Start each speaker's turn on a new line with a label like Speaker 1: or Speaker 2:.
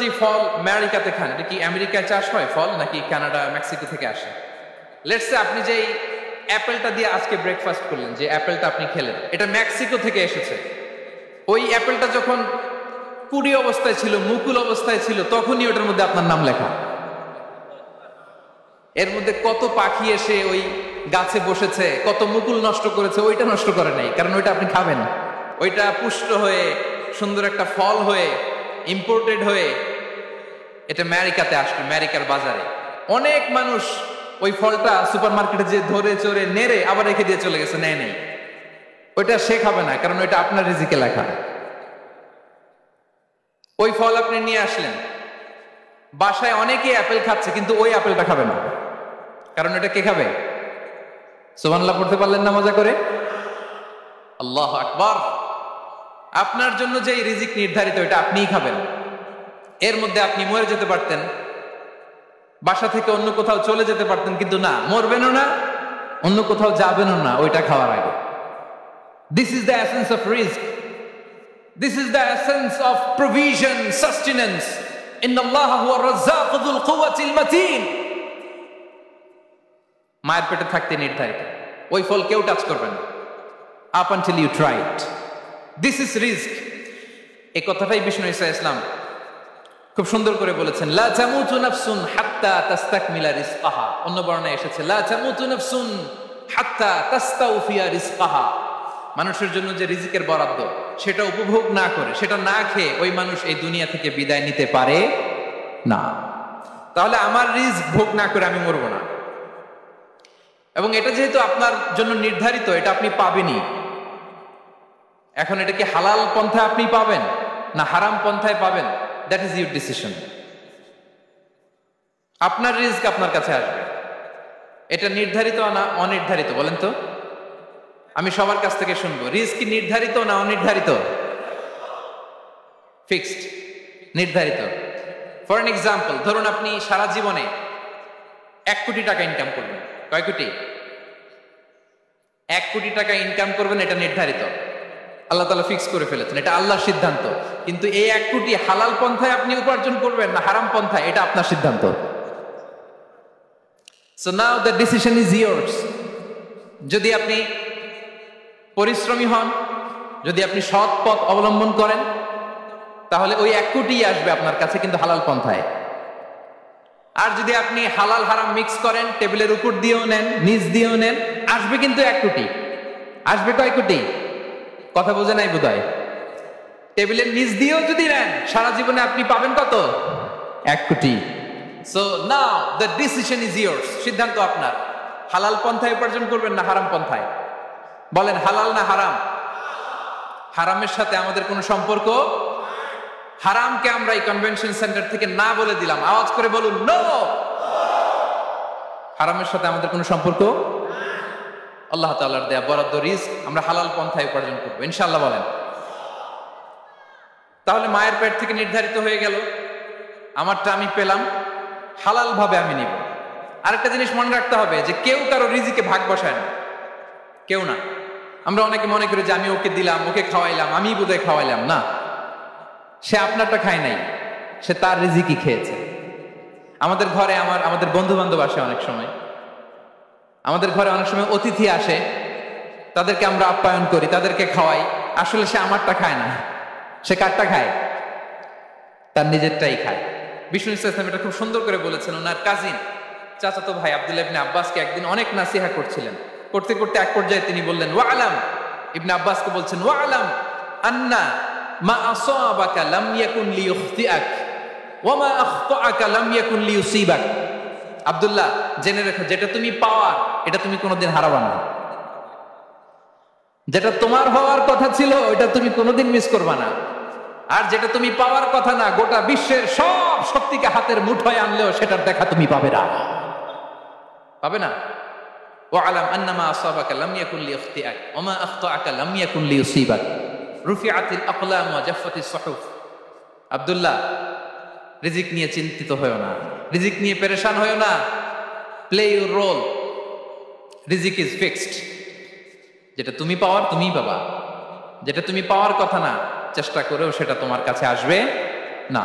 Speaker 1: যে ফল আমেরিকাতে খান, এটা কি আমেরিকায় চাষ হয় ফল নাকি কানাডা মেক্সিকো থেকে আসে? লেটস সে আপনি যে অ্যাপেলটা দিয়ে আজকে ব্রেকফাস্ট করলেন, যে অ্যাপেলটা আপনি খেলেন, এটা মেক্সিকো থেকে এসেছে। ওই অ্যাপেলটা যখন কুড়ি অবস্থায় ছিল, মুকুল অবস্থায় ছিল, তখনই ওটার মধ্যে আপনার নাম লেখা। এর মধ্যে কত পাখি এসে ওই গাছে বসেছে, কত মুকুল নষ্ট করেছে, ওইটা নষ্ট করে নাই, কারণ ওইটা আপনি খাবেন। ওইটা পুষ্ট হয়ে সুন্দর একটা ফল হয়ে ইম্পোর্টেড হয়ে এটা আমেরিকাতে আসবে, আমেরিকার বাজারে। অনেক মানুষ ওই ফলটা সুপার মার্কেটে যে ধরে চড়ে নেড়ে আবার রেখে দিয়ে চলে গেছে, নেয় নেই। ওইটা সে খাবে না, কারণ ওইটা আপনার রিজিকে লেখা। ওই ফল আপনি নিয়ে আসলেন, বাসায় অনেকেই অ্যাপেল খাচ্ছে, কিন্তু ওই অ্যাপেলটা খাবে না, কারণ এটা কে খাবে? সুবহানাল্লাহ পড়তে পারলেন না মজা করে? আল্লাহু আকবার। আপনার জন্য যে রিজিক নির্ধারিত, এটা আপনিই খাবেন। এর মধ্যে আপনি মরে যেতে পারতেন, বাসা থেকে অন্য কোথাও চলে যেতে পারতেন, কিন্তু না, মরবেনও না, অন্য কোথাও যাবেনও না ওইটা খাওয়ার আগে। This is the essence of risk, this is the essence of provision, sustenance. ইন্নাল্লাহা হুয়া রাজ্জাকু যুল কুওয়াতিল মাতিন। মায়ের পেটে থাকতে নির্ধারিত, ওই ফল কেউ টাচ করবে না up until you try it. This is risk. এই কথাটাই বিষ্ণু ঈসা ইসলাম খুব সুন্দর করে বলেছেন, লা তামুতু নাফসুন হাত্তা তাস্তাকমিলা রিজকাহা। অন্য বর্ণনায় এসেছে লা তামুতু নাফসুন হাত্তা তাস্তাউফিয়া রিজকাহা। মানুষের জন্য যে রিজিকের বরাদ্দ, সেটা উপভোগ না করে, সেটা না খেয়ে ওই মানুষ এই দুনিয়া থেকে বিদায় নিতে পারে না। তাহলে আমার রিস্ক ভোগ না করে আমি মরবো না। এবং এটা যেহেতু আপনার জন্য নির্ধারিত, এটা আপনি পাবেনই। এখন এটা কি হালাল পন্থায় আপনি পাবেন না হারাম পন্থায় পাবেন, দ্যাট ইজ ইউর ডিসিশন। আপনার রিস্ক আপনার কাছে আসবে। এটা নির্ধারিত না অনির্ধারিত বলেন তো? আমি সবার কাছ থেকে শুনবো, রিস্ক কি নির্ধারিত না অনির্ধারিত? ফিক্সড, নির্ধারিত। ফর এন এক্সাম্পল, ধরুন আপনি সারা জীবনে 1 কোটি টাকা ইনকাম করবেন। কয় কোটি? 1 কোটি টাকা ইনকাম করবেন, এটা নির্ধারিত। আল্লাহ তাআলা ফিক্স করে ফেলেছেন, এটা আল্লাহর সিদ্ধান্ত। কিন্তু এই 1 কোটি হালাল পন্থায় আপনি উপার্জন করবেন না হারাম পন্থায়, এটা আপনার সিদ্ধান্ত। So now the decision is years. যদি আপনি পরিশ্রমী হন, যদি আপনি সৎ পথ অবলম্বন করেন, তাহলে ওই 1 কোটি আসবে আপনার কাছে, কিন্তু হালাল পন্থায়। আর যদি আপনি হালাল হারাম মিক্স করেন, টেবিলের উপর দিয়েও নেন, নিচ দিয়েও নেন, আসবে কিন্তু 1 কোটি। আসবে কয় কোটি? কথা বোঝে নাই বোধহয়। টেবিলের নিচ দিয়েও যদি নেন, সারা জীবনে আপনি পাবেন কত? 1 কোটি। So now the decision is years. সিদ্ধান্ত আপনার। হালাল পন্থায় উপার্জন করবেন না হারাম পন্থায়? বলেন, হালাল না হারাম? হারামের সাথে আমাদের কোনো সম্পর্ক? হারামকে আমরা এই কনভেনশন সেন্টার থেকে না বলে দিলাম, আওয়াজ করে বলুন নো। হারামের সাথে আমাদের কোনো সম্পর্ক? আল্লাহ তাআলার দেয়া বরাদ্দ রিস্ক আমরা হালাল পন্থায় উপার্জন করবো ইনশাআল্লাহ। বলেন। তাহলে মায়ের পেট থেকে নির্ধারিত হয়ে গেল, আমারটা আমি পেলাম, হালাল ভাবে আমি নিব। আরেকটা জিনিস মনে রাখতে হবে যে কেউ কারো রিজিকে ভাগ বসায় না, কেউ না। আমরা অনেকে মনে করি যে আমি ওকে দিলাম, ওকে খাওয়াইলাম, আমি বোধহয় খাওয়াইলাম। না, সে আপনারটা খায় নাই, সে তার রিজিকই খেয়েছে। আমাদের ঘরে আমাদের বন্ধু বান্ধব আসে অনেক সময়, আমাদের ঘরে অনেক সময় অতিথি আসে, তাদেরকে আমরা আপ্যায়ন করি, তাদেরকে খাওয়াই। আসলে সে আমারটা খায় না, সে কারটা খায়? তার নিজেরটাই খায়। বিষ্ণু ইসলাম এটা খুব সুন্দর করে বলেছেন। ওনার কাজিন, চাচাতো ভাই আব্দুল্লাহ ইবনে আব্বাসকে একদিন অনেক নাসিহা করছিলেন। করতে করতে এক পর্যায়ে তিনি বললেন, ওয়া আলাম, ইবনে আব্বাসকে বলছেন, ওয়া আলাম আন্না মা আসাবাকা লাম ইয়াকুন লিইখতিআক ওয়া মা আখতাআকা লাম ইয়াকুন লিইউসিবাক। আব্দুল্লাহ, জেনে রেখো, যেটা তুমি পাওয়ার এটা তুমি কোনোদিন হারাবা না। যেটা তোমার হওয়ার কথা ছিল ওটা তুমি কোনোদিন মিস করবা না। আর যেটা তুমি পাওয়ার কথা না, গোটা বিশ্বের সব শক্তিকে হাতের মুঠোয় আনলেও সেটার দেখা তুমি পাবে না, পাবে না। ওয়া আলাম আন্নামা আসাবাকা লাম ইয়াকুন লিইখতিআক ওয়া মা আখতাআকা লাম ইয়াকুন লিইউসিবাক রুফিআতিল আকলাম ওয়া জাফফাতিস সুহুফ। আব্দুল্লাহ, রিজিক নিয়ে চিন্তিত হয়ো না, রিজিক নিয়ে পেরেশান হয়ো না। প্লে ইউর রোল, রিজিক ইজ ফিক্সড। যেটা তুমি পাওয়ার তুমিই পাবা, যেটা তুমি পাওয়ার কথা না, চেষ্টা করেও সেটা তোমার কাছে আসবে না।